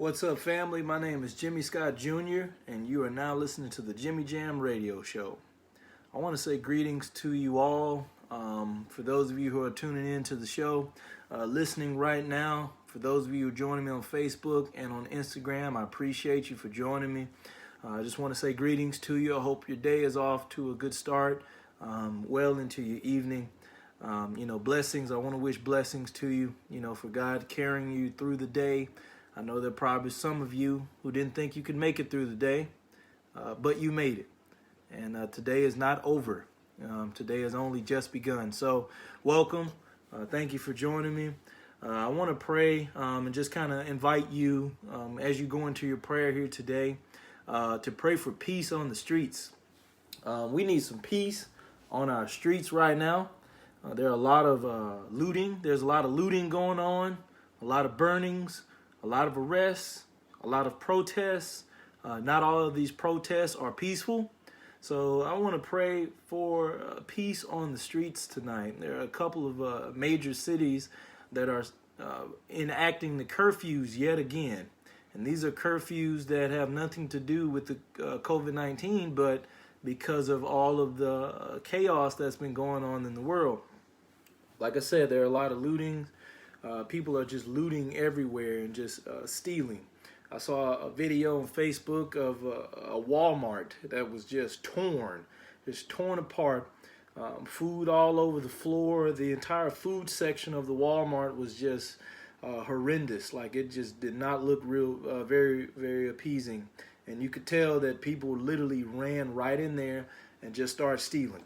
What's up, family? My name is Jimmy Scott Jr., and you are now listening to the Jimmy Jam Radio Show. I want to say greetings to you all. For those of you who are tuning in to the show, listening right now, for those of you who are joining me on Facebook and on Instagram, I appreciate you for joining me. I just want to say greetings to you. I hope your day is off to a good start, well into your evening. Blessings. I want to wish blessings to you, for God carrying you through the day. I know there are probably some of you who didn't think you could make it through the day, but you made it. And today is not over. Today has only just begun. So welcome. Thank you for joining me. I want to pray and just kind of invite you as you go into your prayer here today to pray for peace on the streets. We need some peace on our streets right now. There are a lot of looting. There's a lot of looting going on, a lot of burnings, a lot of arrests, a lot of protests. Not all of these protests are peaceful. So I want to pray for peace on the streets tonight. There are a couple of major cities that are enacting the curfews yet again. And these are curfews that have nothing to do with the COVID-19, but because of all of the chaos that's been going on in the world. Like I said, there are a lot of looting. People are just looting everywhere and just stealing. I saw a video on Facebook of a Walmart that was just torn apart. Food all over the floor. The entire food section of the Walmart was just horrendous. Like, it just did not look very, very appeasing. And you could tell that people literally ran right in there and just started stealing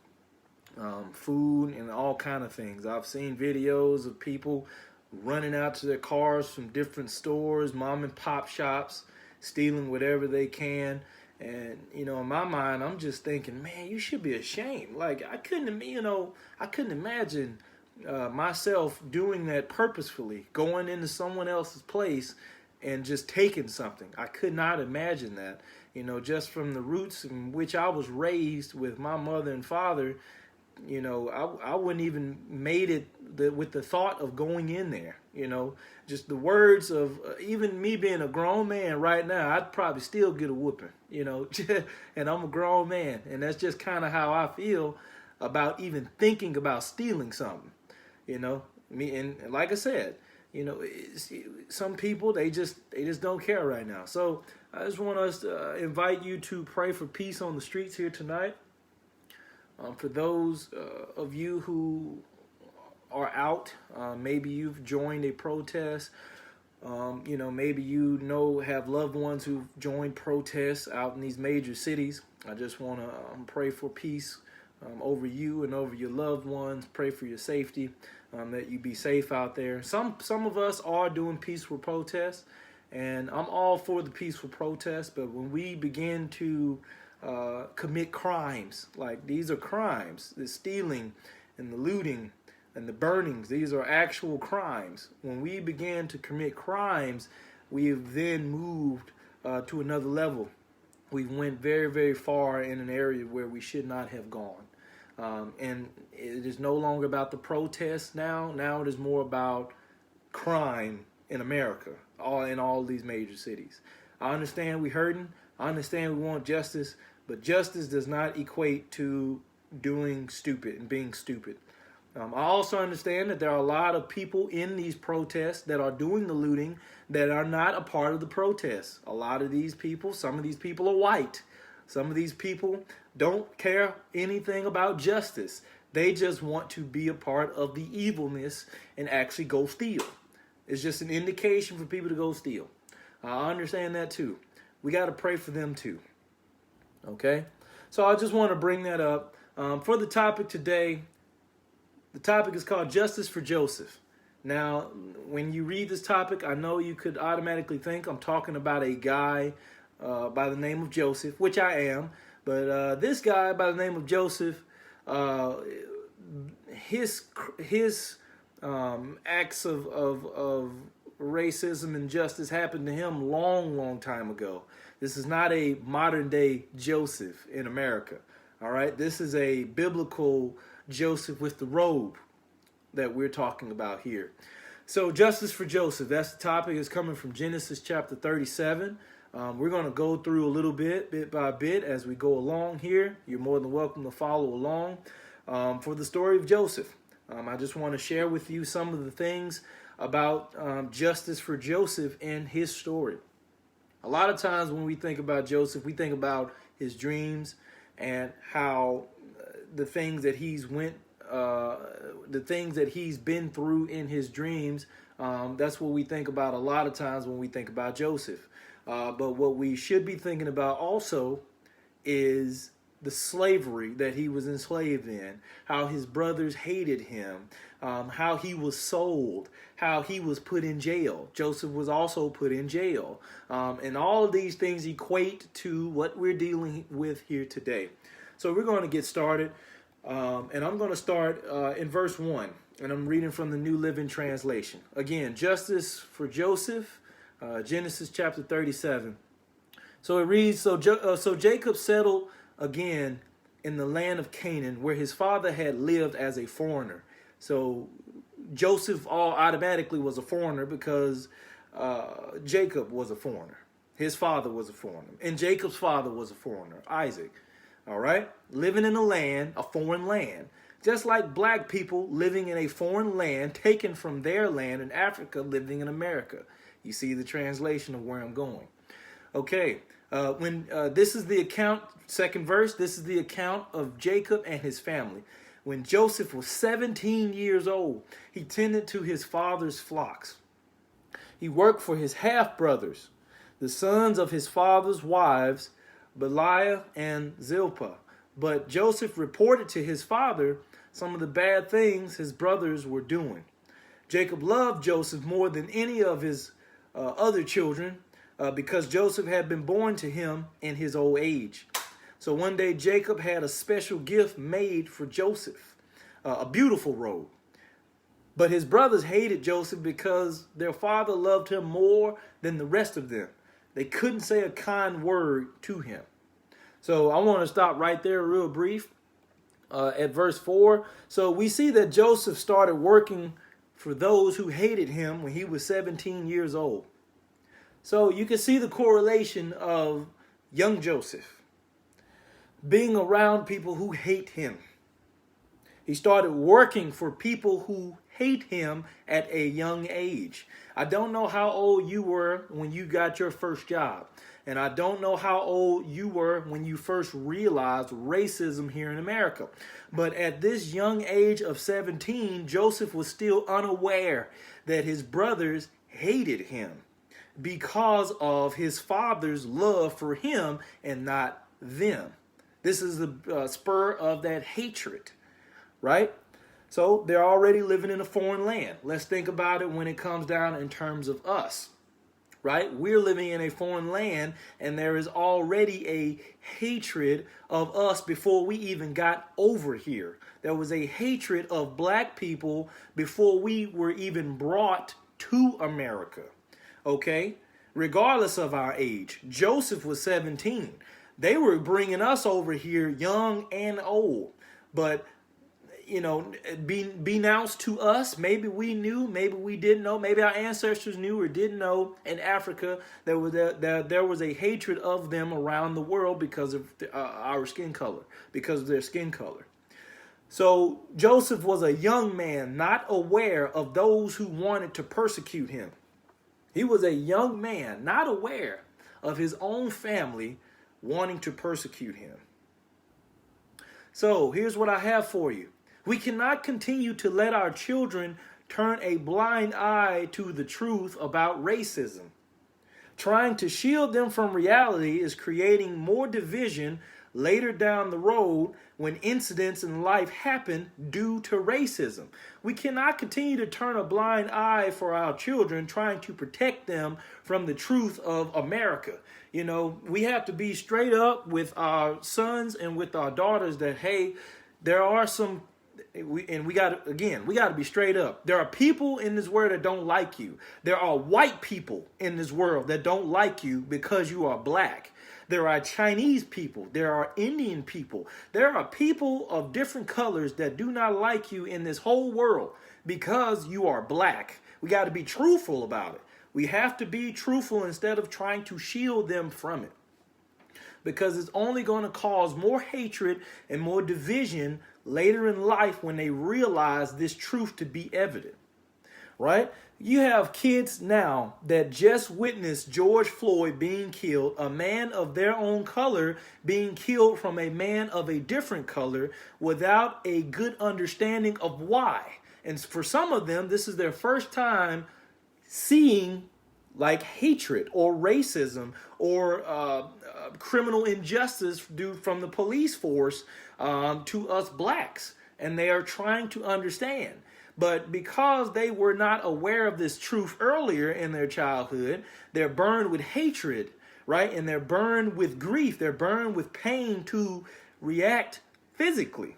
food and all kind of things. I've seen videos of people running out to their cars from different stores, mom and pop shops, stealing whatever they can. And, in my mind, I'm just thinking, man, you should be ashamed. Like, I couldn't imagine myself doing that purposefully, going into someone else's place and just taking something. I could not imagine that, just from the roots in which I was raised with my mother and father. I wouldn't even made it with the thought of going in there. Just the words of even me being a grown man right now, I'd probably still get a whooping. And I'm a grown man, and that's just kind of how I feel about even thinking about stealing something. Me, and like I said, some people they just don't care right now. So I just want us to invite you to pray for peace on the streets here tonight. For those of you who are out, maybe you've joined a protest. Maybe have loved ones who've joined protests out in these major cities. I just want to pray for peace over you and over your loved ones. Pray for your safety, that you be safe out there. Some of us are doing peaceful protests, and I'm all for the peaceful protests. But when we begin to commit crimes, like these are crimes, the stealing and the looting and the burnings, these are actual crimes. When we begin to commit crimes, we have then moved to another level. We went very, very far in an area where we should not have gone. And it is no longer about the protests now. Now it is more about crime in America, in all these major cities. I understand we hurting. I understand we want justice. But justice does not equate to doing stupid and being stupid. I also understand that there are a lot of people in these protests that are doing the looting that are not a part of the protests. A lot of these people, some of these people are white. Some of these people don't care anything about justice. They just want to be a part of the evilness and actually go steal. It's just an indication for people to go steal. I understand that too. We got to pray for them too. Okay, so I just want to bring that up. For the topic today, the topic is called Justice for Joseph. Now, when you read this topic, I know you could automatically think I'm talking about a guy by the name of Joseph, which I am. But this guy by the name of Joseph, his acts of racism and injustice happened to him long time ago. This is not a modern day Joseph in America. All right, this is a biblical Joseph with the robe that we're talking about here. So justice for Joseph, that's the topic. Is coming from Genesis chapter 37. We're going to go through a little bit by bit, as we go along here. You're more than welcome to follow along. For the story of Joseph, I just want to share with you some of the things about justice for Joseph and his story. A lot of times when we think about Joseph, we think about his dreams and how the things that he's been through in his dreams. That's what we think about a lot of times when we think about Joseph. But what we should be thinking about also is the slavery that he was enslaved in, how his brothers hated him, how he was sold, how he was put in jail. Joseph was also put in jail. And all of these things equate to what we're dealing with here today. So we're going to get started. And I'm going to start in verse 1. And I'm reading from the New Living Translation. Again, justice for Joseph, Genesis chapter 37. So it reads, So Jacob settled again in the land of Canaan, where his father had lived as a foreigner. So Joseph automatically was a foreigner because Jacob was a foreigner. His father was a foreigner. And Jacob's father was a foreigner, Isaac. All right? Living in a foreign land. Just like black people living in a foreign land taken from their land in Africa, living in America. You see the translation of where I'm going. Okay. This is the account, second verse, this is the account of Jacob and his family. When Joseph was 17 years old, he tended to his father's flocks. He worked for his half-brothers, the sons of his father's wives, Belial and Zilpah. But Joseph reported to his father some of the bad things his brothers were doing. Jacob loved Joseph more than any of his other children, because Joseph had been born to him in his old age. So one day Jacob had a special gift made for Joseph, a beautiful robe. But his brothers hated Joseph because their father loved him more than the rest of them. They couldn't say a kind word to him. So I want to stop right there real brief at verse 4. So we see that Joseph started working for those who hated him when he was 17 years old. So you can see the correlation of young Joseph being around people who hate him. He started working for people who hate him at a young age. I don't know how old you were when you got your first job. And I don't know how old you were when you first realized racism here in America. But at this young age of 17, Joseph was still unaware that his brothers hated him because of his father's love for him and not them. This is the spur of that hatred, right? So they're already living in a foreign land. Let's think about it when it comes down in terms of us, right? We're living in a foreign land, and there is already a hatred of us before we even got over here. There was a hatred of black people before we were even brought to America. Okay, regardless of our age. Joseph was 17. They were bringing us over here young and old. But, you know, be announced to us, maybe we knew, maybe we didn't know, maybe our ancestors knew or didn't know in Africa there was a hatred of them around the world because of our skin color, because of their skin color. So Joseph was a young man, not aware of those who wanted to persecute him. He was a young man, not aware of his own family wanting to persecute him. So here's what I have for you. We cannot continue to let our children turn a blind eye to the truth about racism. Trying to shield them from reality is creating more division later down the road when incidents in life happen due to racism. We cannot continue to turn a blind eye for our children, trying to protect them from the truth of America. You know, we have to be straight up with our sons and with our daughters that, hey, there are some, we got to be straight up. There are people in this world that don't like you. There are white people in this world that don't like you because you are black. There are Chinese people. There are Indian people. There are people of different colors that do not like you in this whole world because you are black. We got to be truthful about it. We have to be truthful instead of trying to shield them from it, because it's only going to cause more hatred and more division later in life when they realize this truth to be evident, right? You have kids now that just witnessed George Floyd being killed, a man of their own color being killed from a man of a different color, without a good understanding of why. And for some of them, this is their first time seeing like hatred or racism or criminal injustice due from the police force to us blacks. And they are trying to understand. But because they were not aware of this truth earlier in their childhood, they're burned with hatred, right? And they're burned with grief. They're burned with pain to react physically.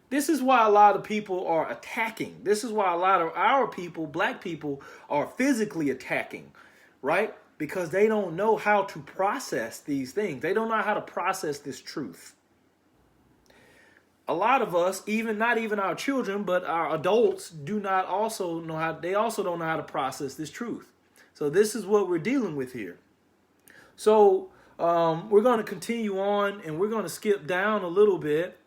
This is why a lot of people are attacking. This is why a lot of our people, black people, are physically attacking, right? Because they don't know how to process these things. They don't know how to process this truth. A lot of us, not even our children, but our adults they also don't know how to process this truth. So this is what we're dealing with here. So we're going to continue on, and we're going to skip down a little bit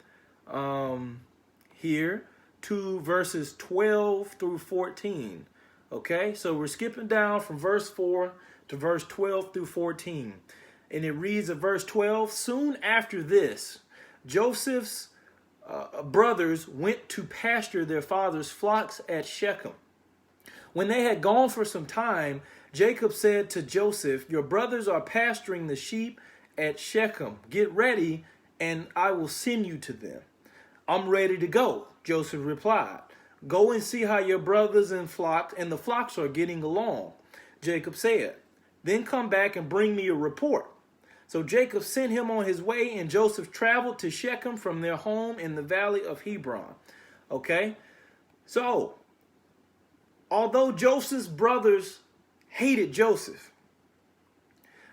here to verses 12 through 14. Okay, so we're skipping down from verse 4 to verse 12 through 14. And it reads at verse 12, "Soon after this, Joseph's brothers went to pasture their father's flocks at Shechem. When they had gone for some time, Jacob said to Joseph, 'Your brothers are pasturing the sheep at Shechem. Get ready, and I will send you to them.' 'I'm ready to go,' Joseph replied. 'Go and see how your brothers and the flocks are getting along,' Jacob said. 'Then come back and bring me a report.' So Jacob sent him on his way, and Joseph traveled to Shechem from their home in the valley of Hebron." Okay? So, although Joseph's brothers hated Joseph,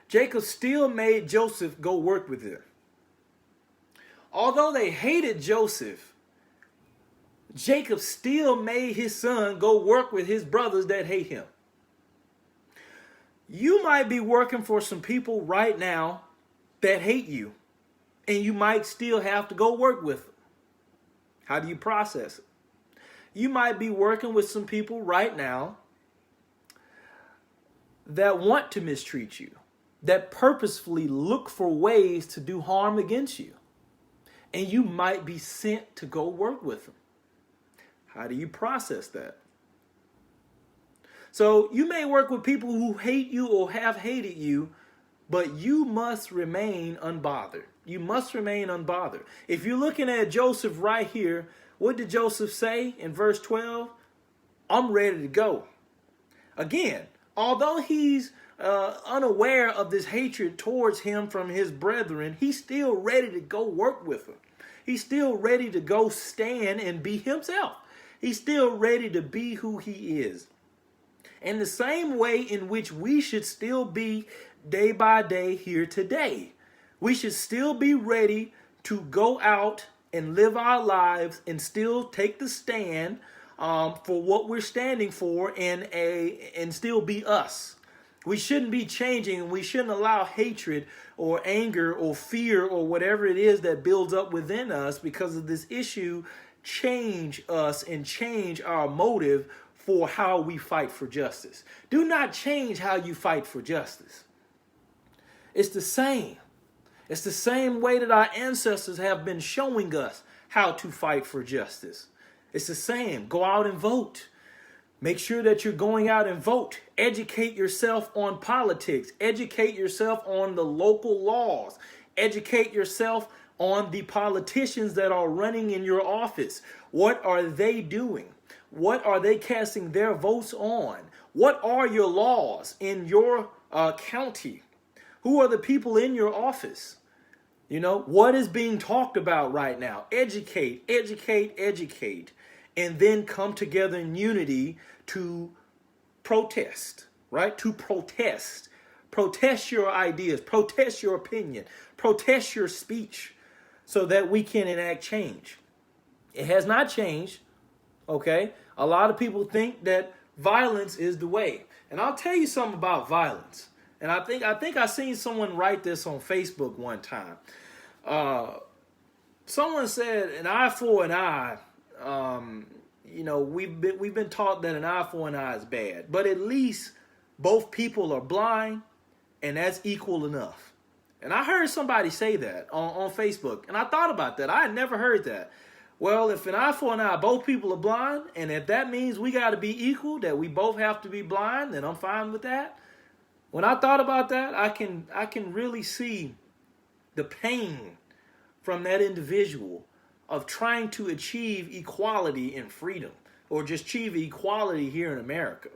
Jacob still made Joseph go work with them. Although they hated Joseph, Jacob still made his son go work with his brothers that hate him. You might be working for some people right now that hate you, and you might still have to go work with them. How do you process it? You might be working with some people right now that want to mistreat you, that purposefully look for ways to do harm against you, and you might be sent to go work with them. How do you process that? So you may work with people who hate you or have hated you, but you must remain unbothered. You must remain unbothered. If you're looking at Joseph right here, what did Joseph say in verse 12? "I'm ready to go." Again, although he's unaware of this hatred towards him from his brethren, he's still ready to go work with them. He's still ready to go stand and be himself. He's still ready to be who he is. And the same way in which we should still be day by day here today. We should still be ready to go out and live our lives and still take the stand for what we're standing for and still be us. We shouldn't be changing, and we shouldn't allow hatred or anger or fear or whatever it is that builds up within us because of this issue change us and change our motive for how we fight for justice. Do not change how you fight for justice. It's the same. It's the same way that our ancestors have been showing us how to fight for justice. It's the same. Go out and vote. Make sure that you're going out and vote. Educate yourself on politics. Educate yourself on the local laws. Educate yourself on the politicians that are running in your office. What are they doing? What are they casting their votes on? What are your laws in your county? Who are the people in your office? You know, what is being talked about right now? Educate, educate, educate, and then come together in unity to protest, right? To protest. Protest your ideas, protest your opinion, protest your speech so that we can enact change. It has not changed, okay? A lot of people think that violence is the way. And I'll tell you something about violence. And I think I seen someone write this on Facebook one time. Someone said an eye for an eye. We've been taught that an eye for an eye is bad, but at least both people are blind, and that's equal enough. And I heard somebody say that on Facebook, and I thought about that. I had never heard that. Well, if an eye for an eye, both people are blind, and if that means we got to be equal, that we both have to be blind, then I'm fine with that. When I thought about that, I can really see the pain from that individual of trying to achieve equality and freedom, or just achieve equality here in America.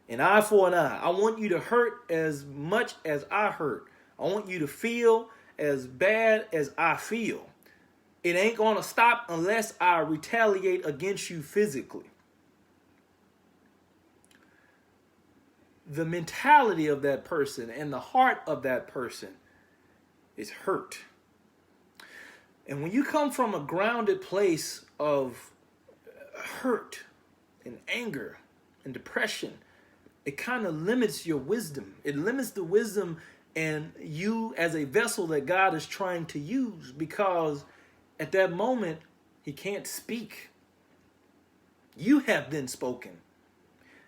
An eye for an eye. I want you to hurt as much as I hurt. I want you to feel as bad as I feel. It ain't going to stop unless I retaliate against you physically. The mentality of that person and the heart of that person is hurt. And when you come from a grounded place of hurt and anger and depression, it kind of limits your wisdom. It limits the wisdom and you as a vessel that God is trying to use, because at that moment, he can't speak. You have then spoken.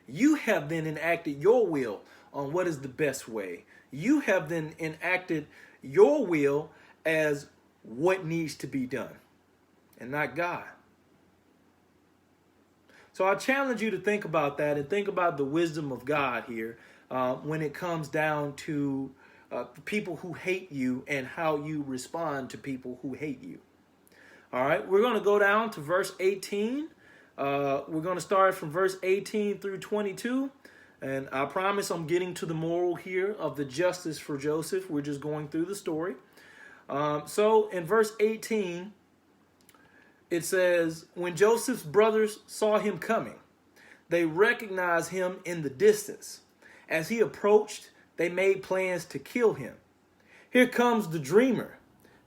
You have then enacted your will on what is the best way. You have then enacted your will as what needs to be done, and not God. So I challenge you to think about that and think about the wisdom of God here when it comes down to people who hate you and how you respond to people who hate you. All right, we're going to go down to verse 18. We're going to start from verse 18 through 22. And I promise I'm getting to the moral here of the justice for Joseph. We're just going through the story. So in verse 18, it says, when Joseph's brothers saw him coming, they recognized him in the distance. As he approached, they made plans to kill him. Here comes the dreamer,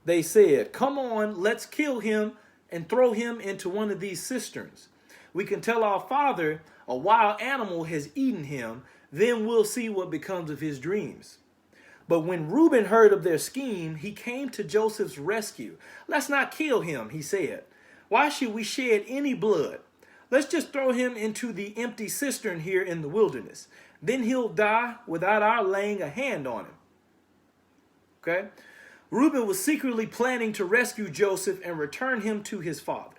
they said. Come on, let's kill him and throw him into one of these cisterns. We can tell our father a wild animal has eaten him. Then we'll see what becomes of his dreams. But when Reuben heard of their scheme, he came to Joseph's rescue. Let's not kill him, he said. Why should we shed any blood? Let's just throw him into the empty cistern here in the wilderness. Then he'll die without our laying a hand on him. Okay? Reuben was secretly planning to rescue Joseph and return him to his father.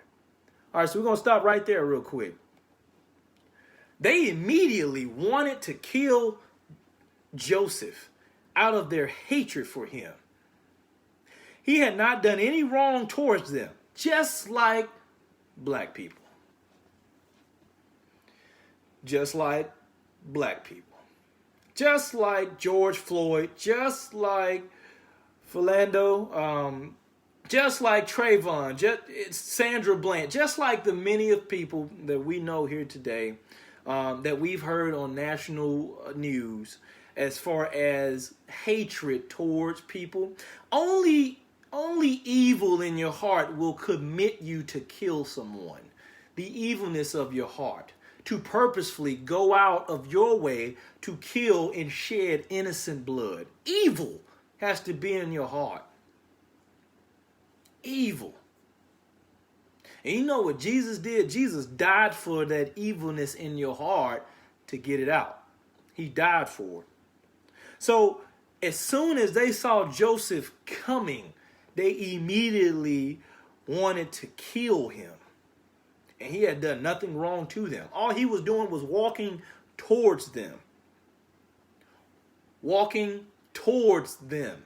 All right, so we're going to stop right there real quick. They immediately wanted to kill Joseph out of their hatred for him. He had not done any wrong towards them, just like black people. Just like black people. Just like George Floyd, just like Philando, just like Trayvon, Sandra Bland, just like the many of people that we know here today, that we've heard on national news as far as hatred towards people. Only evil in your heart will commit you to kill someone. The evilness of your heart. To purposefully go out of your way to kill and shed innocent blood. Evil has to be in your heart. Evil. And you know what Jesus did? Jesus died for that evilness in your heart to get it out. He died for it. So as soon as they saw Joseph coming, they immediately wanted to kill him. And he had done nothing wrong to them. All he was doing was walking towards them. Walking towards them.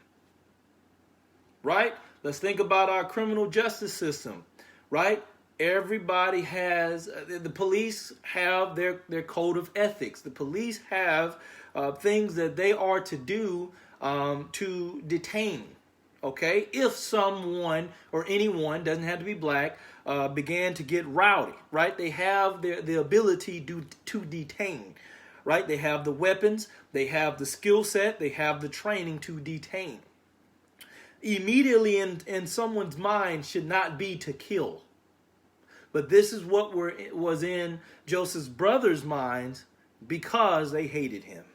Right? Let's think about our criminal justice system. Right? Everybody has, the police have their code of ethics. The police have things that they are to do to detain. Okay? If someone or anyone, doesn't have to be black, began to get rowdy, right? They have the ability to detain, right? They have the weapons, they have the skill set, they have the training to detain. Immediately in someone's mind should not be to kill. But this is what was in Joseph's brothers' minds because they hated him.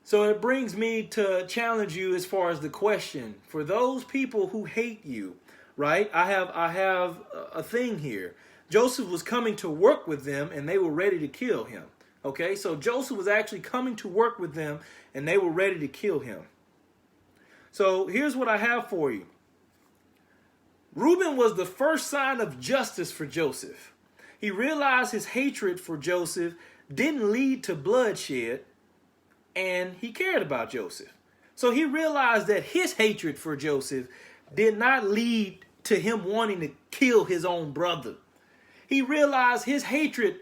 So it brings me to challenge you as far as the question. For those people who hate you, right? I have a thing here. Joseph was coming to work with them and they were ready to kill him. Okay, so Joseph was actually coming to work with them and they were ready to kill him. So here's what I have for you. Reuben was the first sign of justice for Joseph. He realized his hatred for Joseph didn't lead to bloodshed, and he cared about Joseph. So he realized that his hatred for Joseph did not lead to him wanting to kill his own brother. He realized his hatred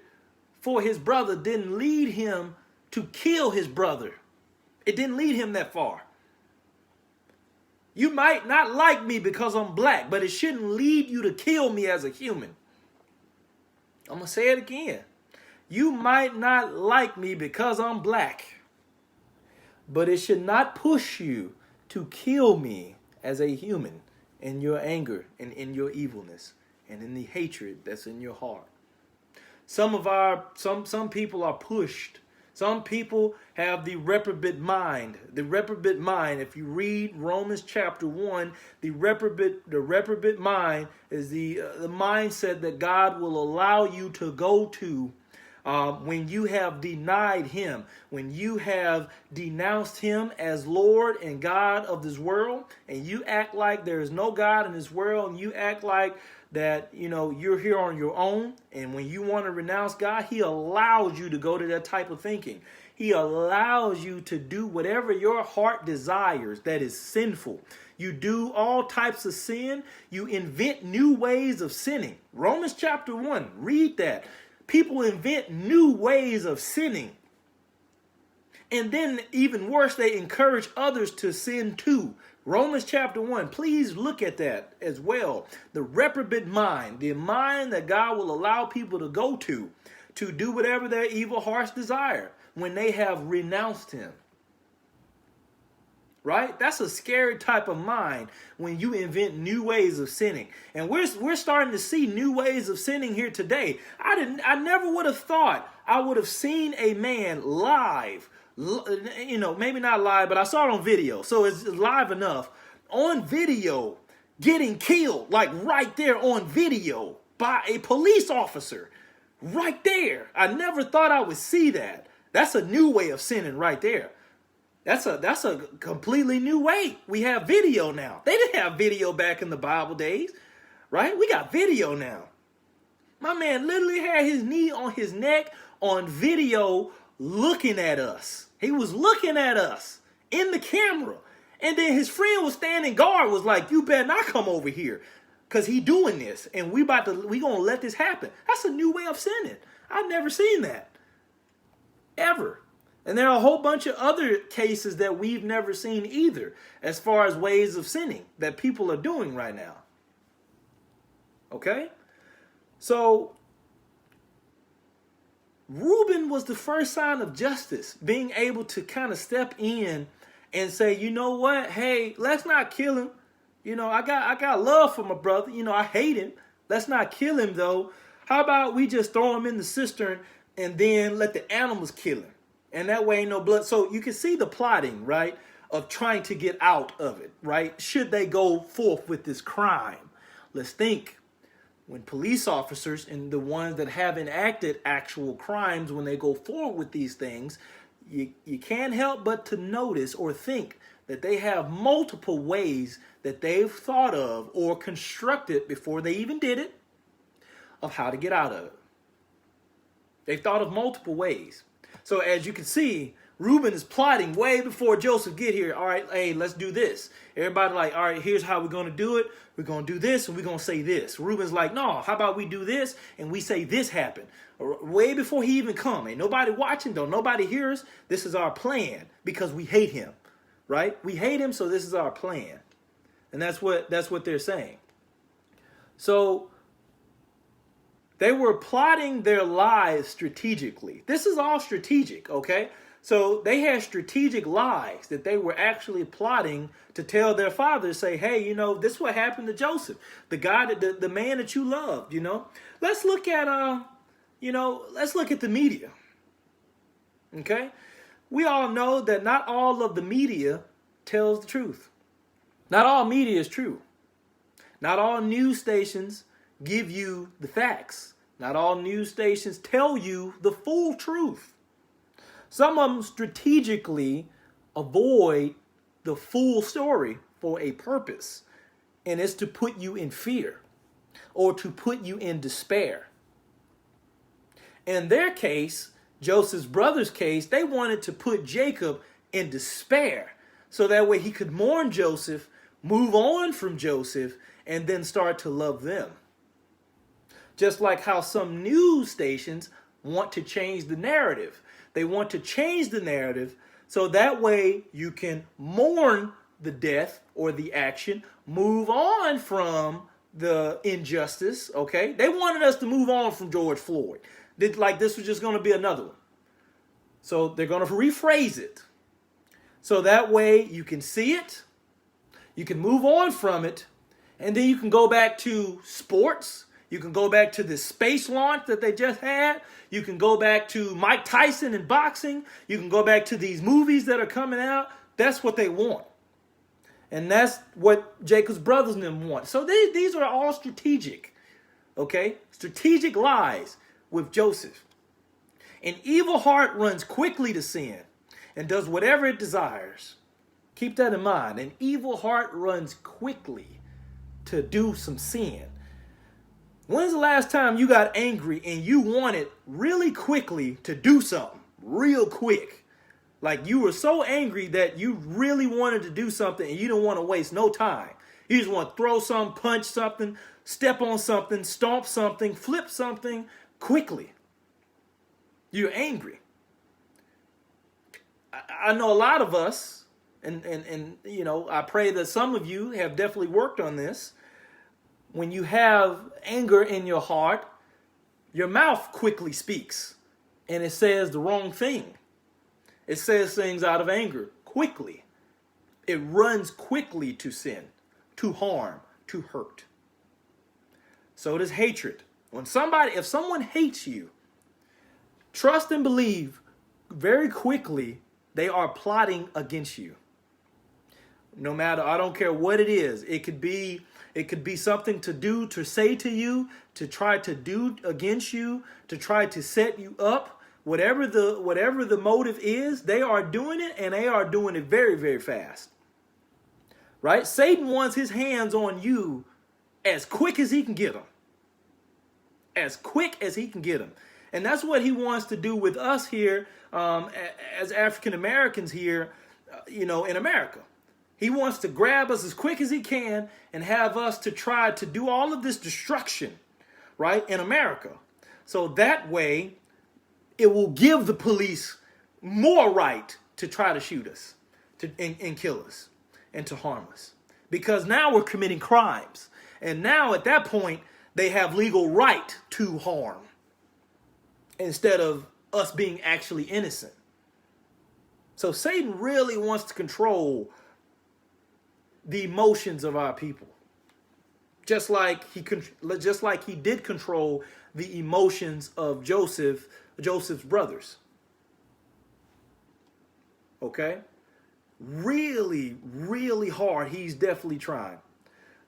for his brother didn't lead him to kill his brother. It didn't lead him that far. You might not like me because I'm black, but it shouldn't lead you to kill me as a human. I'm going to say it again. You might not like me because I'm black, but it should not push you to kill me as a human in your anger and in your evilness and in the hatred that's in your heart. Some people are pushed. Some people have the reprobate mind. The reprobate mind, if you read Romans chapter 1, the reprobate mind is the mindset that God will allow you to go to when you have denied him, when you have denounced him as Lord and God of this world, and you act like there is no God in this world, and you act like that, you're here on your own. And when you want to renounce God, he allows you to go to that type of thinking. He allows you to do whatever your heart desires that is sinful. You do all types of sin. You invent new ways of sinning. Romans chapter 1, read that. People invent new ways of sinning. And then even worse, they encourage others to sin too. Romans chapter 1, please look at that as well. The reprobate mind, the mind that God will allow people to go to do whatever their evil hearts desire when they have renounced him. Right? That's a scary type of mind when you invent new ways of sinning. And we're starting to see new ways of sinning here today. I never would have thought I would have seen a man live, maybe not live, but I saw it on video. So it's live enough on video getting killed, like right there on video by a police officer right there. I never thought I would see that. That's a new way of sinning right there. That's a completely new way. We have video now. They didn't have video back in the Bible days, right? We got video now. My man literally had his knee on his neck on video looking at us. He was looking at us in the camera. And then his friend was standing guard, was like, you better not come over here because he doing this. And we going to let this happen. That's a new way of sinning. I've never seen that. Ever. And there are a whole bunch of other cases that we've never seen either, as far as ways of sinning that people are doing right now. Okay? So, Reuben was the first sign of justice, being able to kind of step in and say, you know what? Hey, let's not kill him. I got love for my brother. I hate him. Let's not kill him, though. How about we just throw him in the cistern and then let the animals kill him? And that way ain't no blood. So you can see the plotting, right, of trying to get out of it, right? Should they go forth with this crime? Let's think. When police officers and the ones that have enacted actual crimes, when they go forward with these things, you can't help but to notice or think that they have multiple ways that they've thought of or constructed before they even did it of how to get out of it. They've thought of multiple ways. So as you can see, Reuben is plotting way before Joseph get here. All right, hey, let's do this. Everybody like, all right, here's how we're going to do it. We're going to do this and we're going to say this. Reuben's like, no, how about we do this and we say this happened. Way before he even come. Ain't nobody watching, don't nobody hear us. This is our plan because we hate him, right? We hate him, so this is our plan. And that's what they're saying. So they were plotting their lies strategically. This is all strategic, okay? So they had strategic lies that they were actually plotting to tell their father, say, hey, this is what happened to Joseph, the guy that the man that you loved, Let's look at the media. Okay? We all know that not all of the media tells the truth. Not all media is true. Not all news stations give you the facts. Not all news stations tell you the full truth. Some of them strategically avoid the full story for a purpose, and it's to put you in fear or to put you in despair. In their case, Joseph's brother's case, they wanted to put Jacob in despair so that way he could mourn Joseph, move on from Joseph, and then start to love them. Just like how some news stations want to change the narrative. They want to change the narrative so that way you can mourn the death or the action, move on from the injustice, okay? They wanted us to move on from George Floyd. Like this was just going to be another one. So they're going to rephrase it. So that way you can see it, you can move on from it, and then you can go back to sports. You can go back to the space launch that they just had. You can go back to Mike Tyson and boxing. You can go back to these movies that are coming out. That's what they want. And that's what Jacob's brothers and them want. So these are all strategic. Okay? Strategic lies with Joseph. An evil heart runs quickly to sin and does whatever it desires. Keep that in mind. An evil heart runs quickly to do some sin. When's the last time you got angry and you wanted really quickly to do something real quick? Like you were so angry that you really wanted to do something and you didn't want to waste no time. You just want to throw something, punch something, step on something, stomp something, flip something quickly. You're angry. I know a lot of us, and I pray that some of you have definitely worked on this. When you have anger in your heart, your mouth quickly speaks and it says the wrong thing. It says things out of anger quickly. It runs quickly to sin, to harm, to hurt. So does hatred. If someone hates you, trust and believe very quickly they are plotting against you. No matter, I don't care what it is. It could be something to do, to say to you, to try to do against you, to try to set you up. Whatever the motive is, they are doing it, and they are doing it very, very fast. Right? Satan wants his hands on you as quick as he can get them. As quick as he can get them. And that's what he wants to do with us here as African Americans here, in America. He wants to grab us as quick as he can and have us to try to do all of this destruction, right, in America. So that way, it will give the police more right to try to shoot us and kill us and to harm us. Because now we're committing crimes. And now at that point, they have legal right to harm instead of us being actually innocent. So Satan really wants to control the emotions of our people, just like he did control the emotions of Joseph's brothers. Okay, really, really hard. He's definitely trying.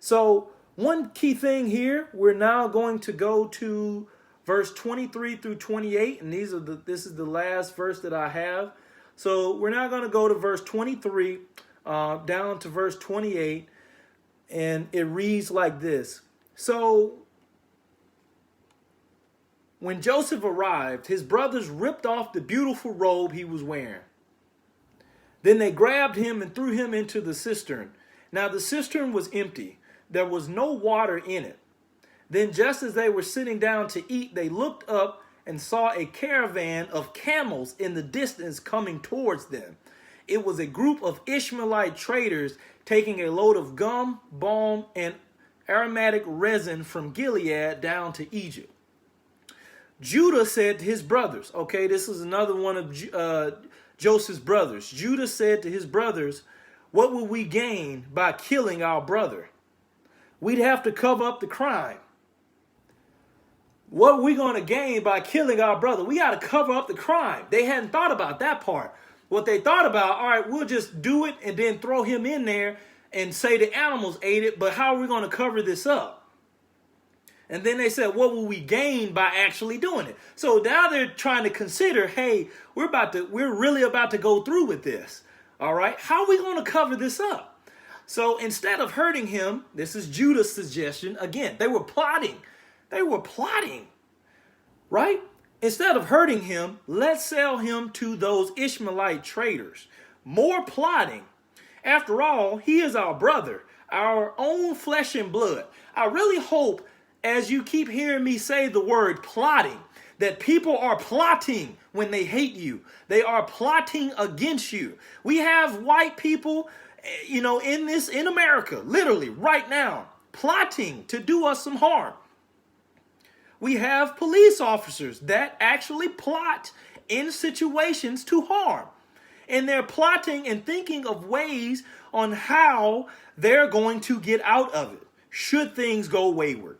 So one key thing here, we're now going to go to verse 23 through 28, and this is the last verse that I have. So we're now going to go to verse 23. Down to verse 28, and it reads like this. So, when Joseph arrived, his brothers ripped off the beautiful robe he was wearing. Then they grabbed him and threw him into the cistern. Now the cistern was empty. There was no water in it. Then just as they were sitting down to eat, they looked up and saw a caravan of camels in the distance coming towards them. It was a group of Ishmaelite traders taking a load of gum, balm, and aromatic resin from Gilead down to Egypt. Judah said to his brothers, okay, this is another one of Joseph's brothers. Judah said to his brothers, what would we gain by killing our brother? We'd have to cover up the crime. What are we going to gain by killing our brother? We got to cover up the crime. They hadn't thought about that part. What they thought about, all right, we'll just do it and then throw him in there and say the animals ate it, but how are we going to cover this up? And then they said, what will we gain by actually doing it? So now they're trying to consider, hey, we're really about to go through with this. All right, how are we going to cover this up? So instead of hurting him, this is Judah's suggestion. Again, they were plotting. Right? Instead of hurting him, let's sell him to those Ishmaelite traders. More plotting. After all, he is our brother, our own flesh and blood. I really hope, as you keep hearing me say the word plotting, that people are plotting when they hate you. They are plotting against you. We have white people, in America, literally right now, plotting to do us some harm. We have police officers that actually plot in situations to harm. And they're plotting and thinking of ways on how they're going to get out of it, should things go wayward.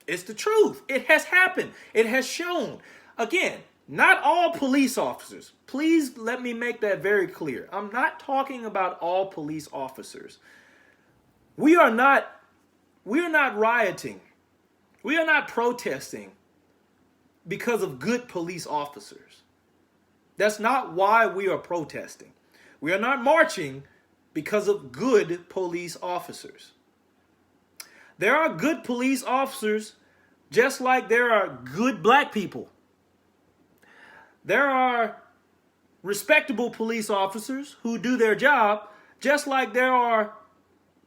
It's the truth. It has happened. It has shown. Again, not all police officers. Please let me make that very clear. I'm not talking about all police officers. We are not rioting. We are not protesting because of good police officers. That's not why we are protesting. We are not marching because of good police officers. There are good police officers just like there are good black people. There are respectable police officers who do their job just like there are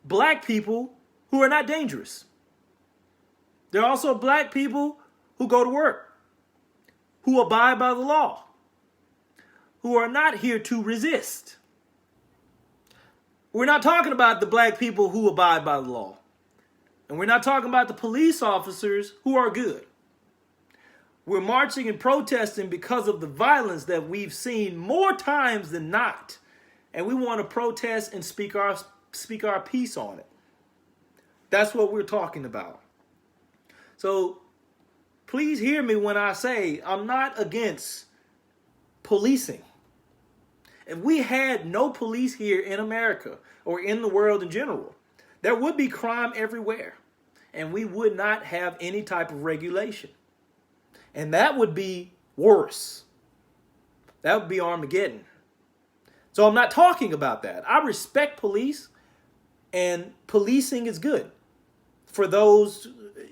black people who are not dangerous. There are also black people who go to work, who abide by the law, who are not here to resist. We're not talking about the black people who abide by the law. And we're not talking about the police officers who are good. We're marching and protesting because of the violence that we've seen more times than not. And we want to protest and speak our piece on it. That's what we're talking about. So please hear me when I say I'm not against policing. If we had no police here in America or in the world in general, there would be crime everywhere. And we would not have any type of regulation. And that would be worse. That would be Armageddon. So I'm not talking about that. I respect police, and policing is good for those,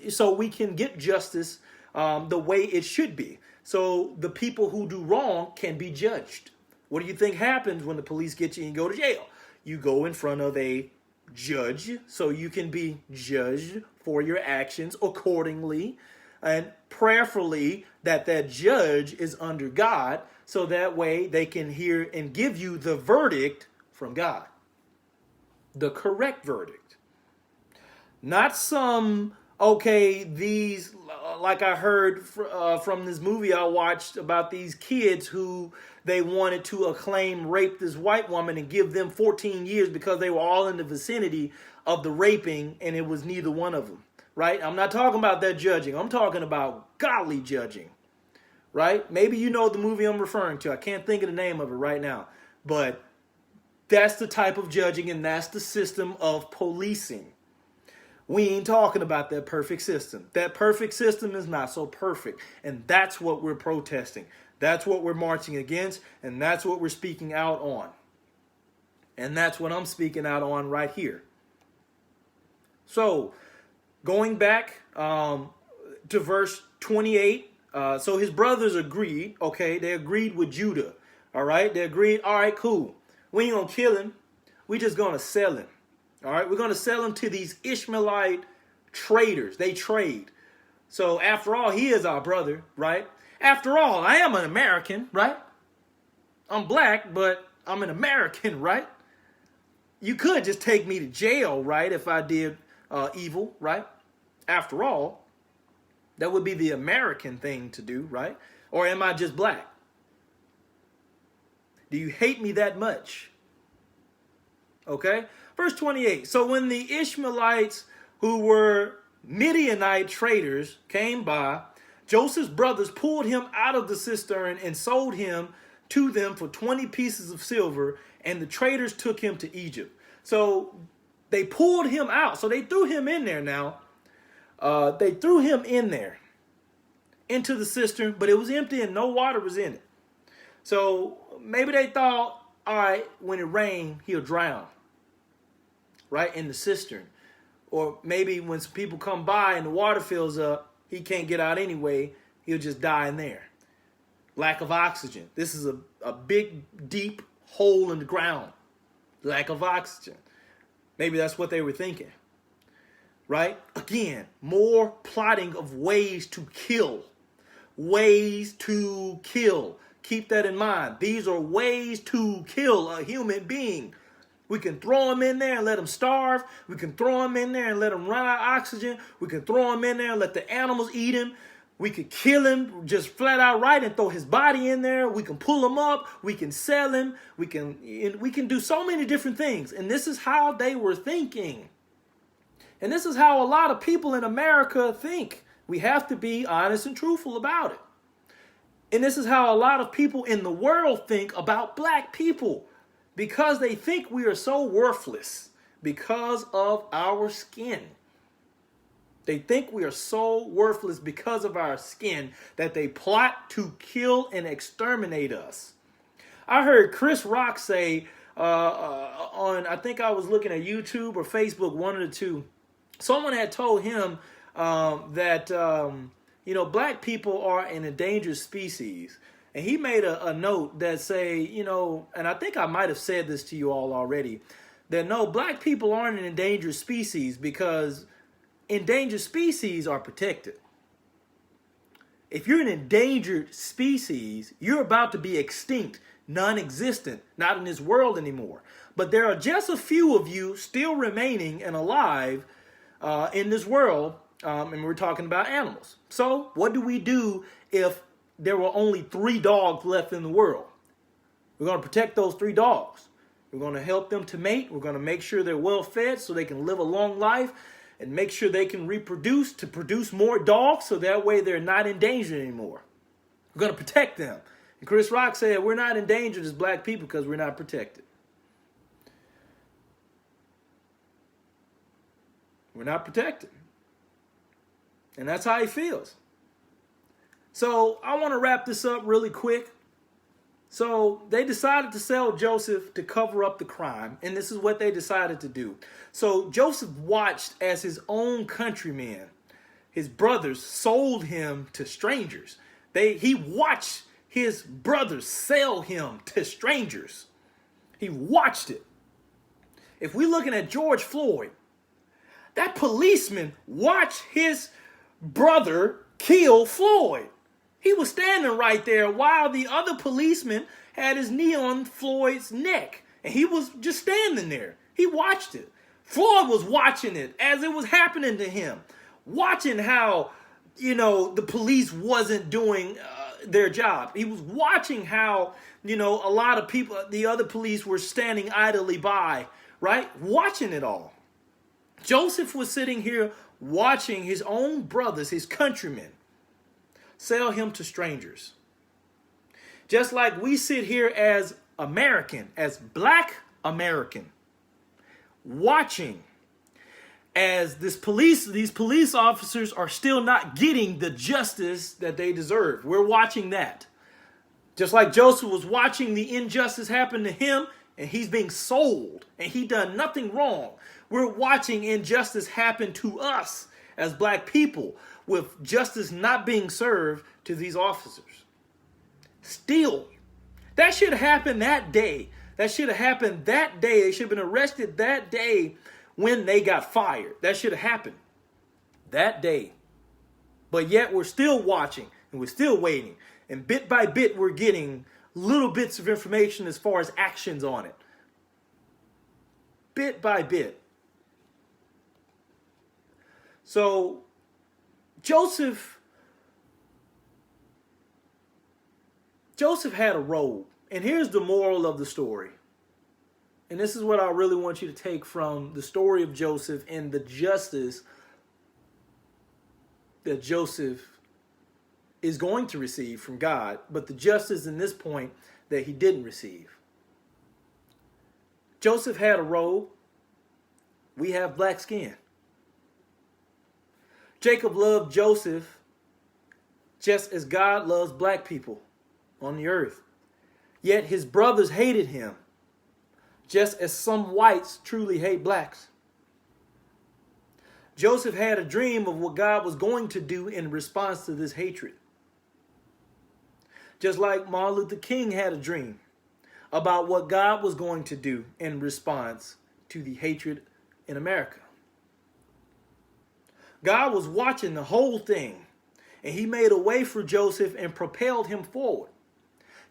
so we can get justice the way it should be. So the people who do wrong can be judged. What do you think happens when the police get you and you go to jail? You go in front of a judge so you can be judged for your actions accordingly, and prayerfully that judge is under God, so that way they can hear and give you the verdict from God. The correct verdict. Not some, these, like I heard from this movie I watched about these kids who they wanted to acclaim raped this white woman and give them 14 years because they were all in the vicinity of the raping, and it was neither one of them. Right? I'm not talking about that judging. I'm talking about godly judging. Right? Maybe you know the movie I'm referring to. I can't think of the name of it right now. But that's the type of judging, and that's the system of policing. We ain't talking about that perfect system. That perfect system is not so perfect. And that's what we're protesting. That's what we're marching against. And that's what we're speaking out on. And that's what I'm speaking out on right here. So, going back to verse 28, so his brothers agreed, they agreed with Judah, all right? They agreed, all right, cool. We ain't going to kill him. We just going to sell him, all right? We're going to sell him to these Ishmaelite traders. They trade. So after all, he is our brother, right? After all, I am an American, right? I'm black, but I'm an American, right? You could just take me to jail, right, if I did evil, right? After all, that would be the American thing to do, right? Or am I just black? Do you hate me that much? Okay. Verse 28. So when the Ishmaelites, who were Midianite traders, came by, Joseph's brothers pulled him out of the cistern and sold him to them for 20 pieces of silver, and the traders took him to Egypt. So they pulled him out. So they threw him in there now. They threw him in there into the cistern, but it was empty and no water was in it. So maybe they thought, all right, when it rained, he'll drown, right, in the cistern. Or maybe when some people come by and the water fills up, he can't get out anyway, he'll just die in there. Lack of oxygen. This is a big, deep hole in the ground. Lack of oxygen. Maybe that's what they were thinking, right? Again, more plotting of ways to kill. Ways to kill. Keep that in mind. These are ways to kill a human being. We can throw him in there and let him starve. We can throw him in there and let him run out of oxygen. We can throw him in there and let the animals eat him. We could kill him just flat out right and throw his body in there. We can pull him up. We can sell him. We can do so many different things. And this is how they were thinking. And this is how a lot of people in America think. We have to be honest and truthful about it. And this is how a lot of people in the world think about black people, because they think we are so worthless because of our skin. They think we are so worthless because of our skin that they plot to kill and exterminate us. I heard Chris Rock say I think I was looking at YouTube or Facebook, one of the two. Someone had told him that black people are an endangered species. And he made a note that say, and I think I might have said this to you all already, that no, black people aren't an endangered species because endangered species are protected. If you're an endangered species, you're about to be extinct, non-existent, not in this world anymore. But there are just a few of you still remaining and alive in this world, and we're talking about animals. So what do we do if there were only 3 dogs left in the world? We're going to protect those 3 dogs. We're going to help them to mate. We're going to make sure they're well fed so they can live a long life and make sure they can reproduce to produce more dogs so that way they're not endangered anymore. We're going to protect them. And Chris Rock said we're not endangered as black people because we're not protected. We're not protected. And that's how he feels. So I want to wrap this up really quick. So they decided to sell Joseph to cover up the crime. And this is what they decided to do. So Joseph watched as his own countrymen, his brothers, sold him to strangers. He watched his brothers sell him to strangers. He watched it. If we're looking at George Floyd, that policeman watched his brother kill Floyd. He was standing right there while the other policeman had his knee on Floyd's neck. And he was just standing there. He watched it. Floyd was watching it as it was happening to him. Watching how, the police wasn't doing their job. He was watching how, a lot of people, the other police were standing idly by, right? Watching it all. Joseph was sitting here watching his own brothers, his countrymen, sell him to strangers. Just like we sit here as American, as black American, watching as these police officers are still not getting the justice that they deserve. We're watching that. Just like Joseph was watching the injustice happen to him, and he's being sold, and he done nothing wrong. We're watching injustice happen to us as black people, with justice not being served to these officers. Still, that should have happened that day. That should have happened that day. They should have been arrested that day when they got fired. That should have happened that day. But yet we're still watching and we're still waiting. And bit by bit, we're getting little bits of information as far as actions on it. Bit by bit. So Joseph had a robe And here's the moral of the story. And this is what I really want you to take from the story of Joseph and the justice that Joseph is going to receive from God, but the justice in this point that he didn't receive. Joseph had a robe. We have black skin. Jacob loved Joseph just as God loves black people on the earth. Yet his brothers hated him, just as some whites truly hate blacks. Joseph had a dream of what God was going to do in response to this hatred. Just like Martin Luther King had a dream about what God was going to do in response to the hatred in America. God was watching the whole thing, and he made a way for Joseph and propelled him forward.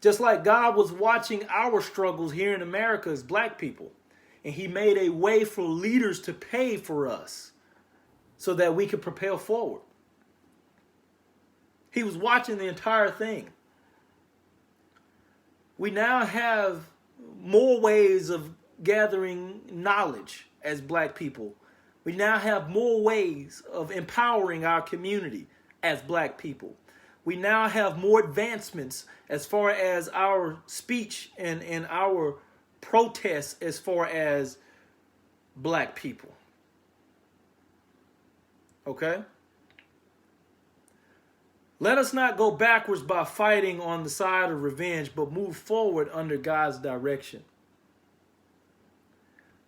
Just like God was watching our struggles here in America as black people, and he made a way for leaders to pay for us so that we could propel forward. He was watching the entire thing. We now have more ways of gathering knowledge as black people. We now have more ways of empowering our community as black people. We now have more advancements as far as our speech and our protests as far as black people. Okay? Let us not go backwards by fighting on the side of revenge, but move forward under God's direction.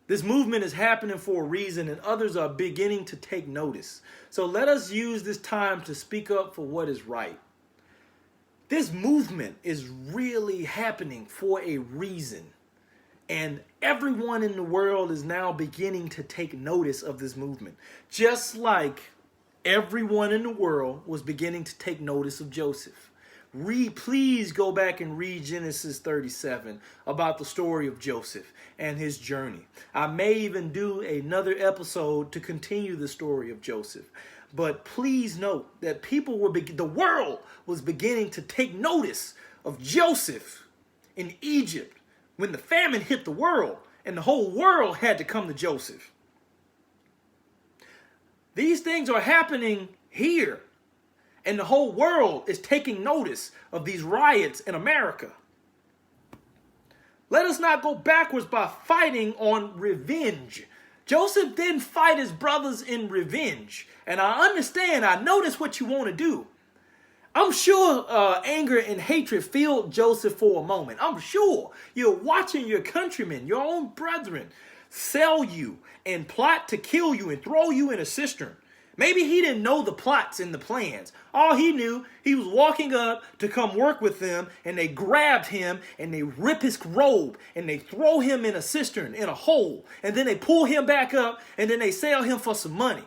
This movement is happening for a reason, and others are beginning to take notice. So let us use this time to speak up for what is right. This movement is really happening for a reason. And everyone in the world is now beginning to take notice of this movement. Just like everyone in the world was beginning to take notice of Joseph. Please go back and read Genesis 37 about the story of Joseph and his journey. I may even do another episode to continue the story of Joseph. But please note that the world was beginning to take notice of Joseph in Egypt when the famine hit the world and the whole world had to come to Joseph. These things are happening here, and the whole world is taking notice of these riots in America. Let us not go backwards by fighting on revenge. Joseph didn't fight his brothers in revenge. And I understand, I know that's what you want to do. I'm sure anger and hatred filled Joseph for a moment. I'm sure you're watching your countrymen, your own brethren, sell you and plot to kill you and throw you in a cistern. Maybe he didn't know the plots and the plans. All he knew, he was walking up to come work with them, and they grabbed him and they rip his robe and they throw him in a cistern, in a hole, and then they pull him back up and then they sell him for some money.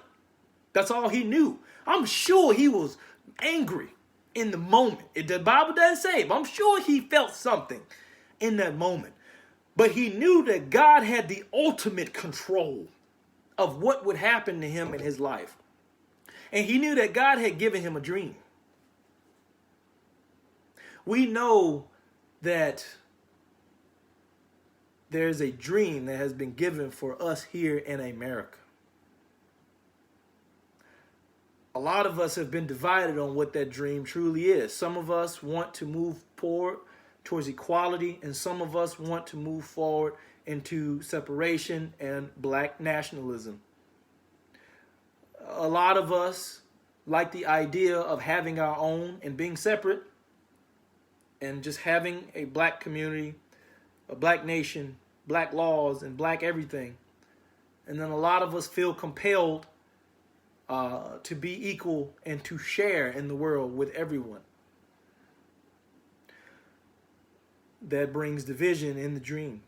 That's all he knew. I'm sure he was angry in the moment. The Bible doesn't say, but I'm sure he felt something in that moment. But he knew that God had the ultimate control of what would happen to him in his life. And he knew that God had given him a dream. We know that there's a dream that has been given for us here in America. A lot of us have been divided on what that dream truly is. Some of us want to move forward towards equality, and some of us want to move forward into separation and black nationalism. A lot of us like the idea of having our own and being separate and just having a black community, a black nation, black laws, and black everything. And then a lot of us feel compelled to be equal and to share in the world with everyone. That brings division in the dream.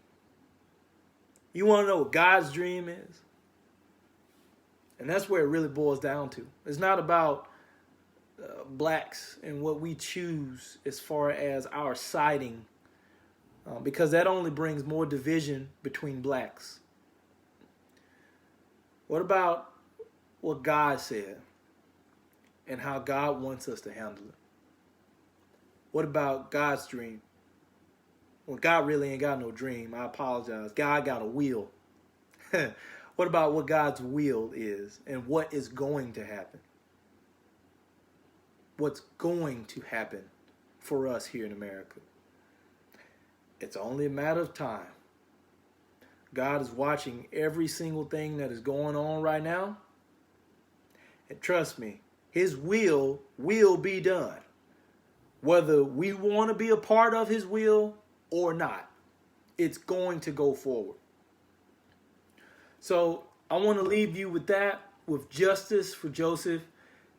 You want to know what God's dream is? And that's where it really boils down to. It's not about blacks and what we choose as far as our siding, because that only brings more division between blacks. What about what God said and how God wants us to handle it? What about God's dream? Well, God really ain't got no dream. I apologize. God got a will. What about what God's will is and what is going to happen? What's going to happen for us here in America? It's only a matter of time. God is watching every single thing that is going on right now. And trust me, his will be done. Whether we want to be a part of his will or not, it's going to go forward. So I want to leave you with that, with justice for Joseph.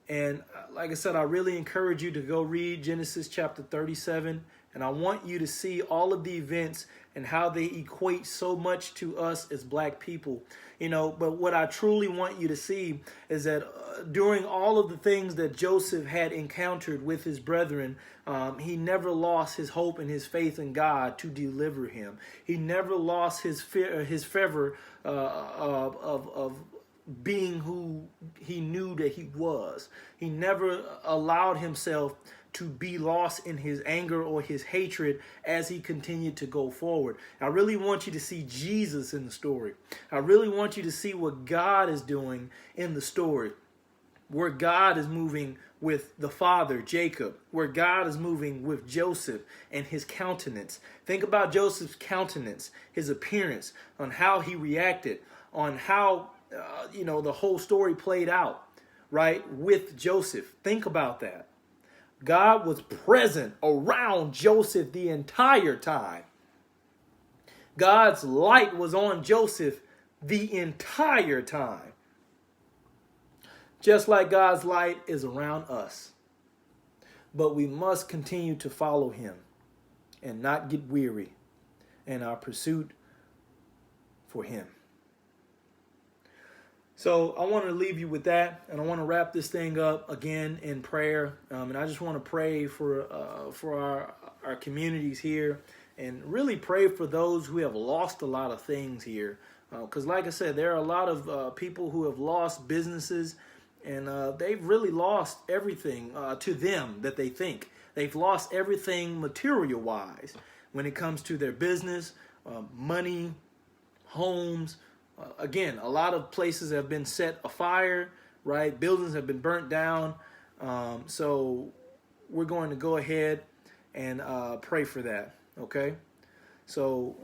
And like I said, I really encourage you to go read Genesis chapter 37. And I want you to see all of the events and how they equate so much to us as black people. But what I truly want you to see is that during all of the things that Joseph had encountered with his brethren, he never lost his hope and his faith in God to deliver him. He never lost his fervor of being who he knew that he was. He never allowed himself to be lost in his anger or his hatred as he continued to go forward. I really want you to see Jesus in the story. I really want you to see what God is doing in the story, where God is moving with the father, Jacob, where God is moving with Joseph and his countenance. Think about Joseph's countenance, his appearance, on how he reacted, on how the whole story played out, right, with Joseph. Think about that. God was present around Joseph the entire time. God's light was on Joseph the entire time. Just like God's light is around us. But we must continue to follow him and not get weary in our pursuit for him. So I want to leave you with that, and I want to wrap this thing up again in prayer. And I just want to pray for our communities here, and really pray for those who have lost a lot of things here. Because like I said, there are a lot of people who have lost businesses, and they've really lost everything to them that they think. They've lost everything material-wise when it comes to their business, money, homes. Again, a lot of places have been set afire, right? Buildings have been burnt down. So we're going to go ahead and pray for that, okay? So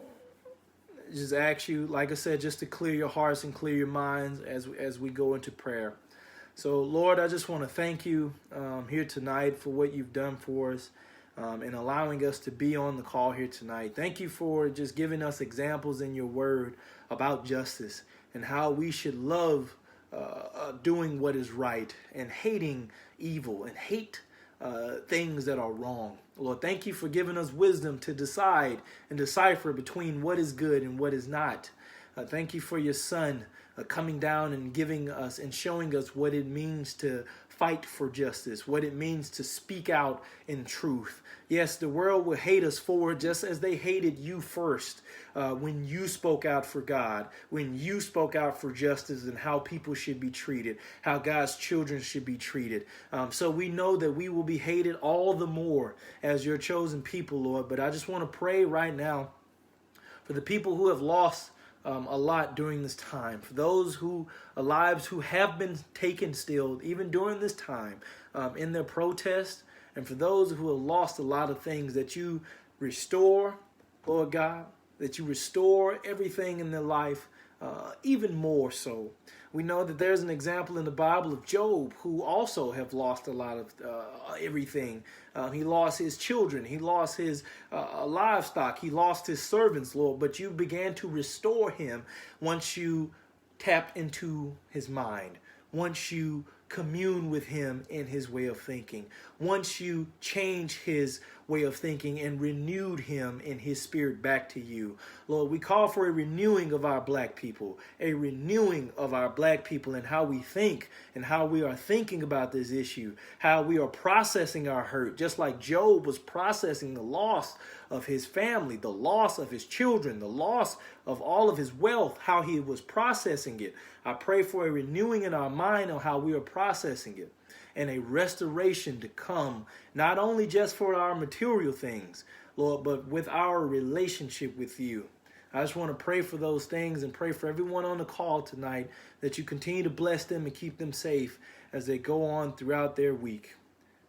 just ask you, like I said, just to clear your hearts and clear your minds as we go into prayer. So, Lord, I just want to thank you here tonight for what you've done for us and allowing us to be on the call here tonight. Thank you for just giving us examples in your word about justice and how we should love doing what is right and hating evil and hate things that are wrong. Lord, thank you for giving us wisdom to decide and decipher between what is good and what is not. Thank you for your son coming down and giving us and showing us what it means to fight for justice, what it means to speak out in truth. Yes, the world will hate us for it just as they hated you first when you spoke out for God, when you spoke out for justice and how people should be treated, how God's children should be treated. So we know that we will be hated all the more as your chosen people, Lord. But I just want to pray right now for the people who have lost a lot during this time, for those lives who have been taken still, even during this time, in their protest, and for those who have lost a lot of things, that you restore, Lord God, that you restore everything in their life, even more so. We know that there's an example in the Bible of Job, who also have lost a lot of everything. He lost his children. He lost his livestock. He lost his servants, Lord. But you began to restore him once you tapped into his mind, once you commune with him in his way of thinking, once you change his way of thinking and renewed him in his spirit back to you. Lord, we call for a renewing of our black people, a renewing of our black people and how we think and how we are thinking about this issue, how we are processing our hurt, just like Job was processing the loss of his family, the loss of his children, the loss of all of his wealth, how he was processing it. I pray for a renewing in our mind on how we are processing it, and a restoration to come, not only just for our material things, Lord, but with our relationship with you. I just want to pray for those things and pray for everyone on the call tonight that you continue to bless them and keep them safe as they go on throughout their week.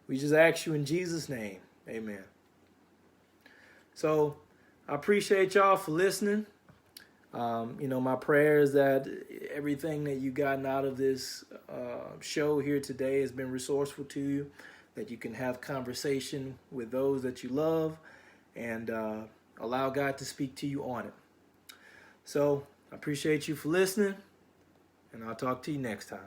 We just ask you in Jesus' name. Amen. So I appreciate y'all for listening. My prayer is that everything that you've gotten out of this show here today has been resourceful to you, that you can have conversation with those that you love and allow God to speak to you on it. So I appreciate you for listening, and I'll talk to you next time.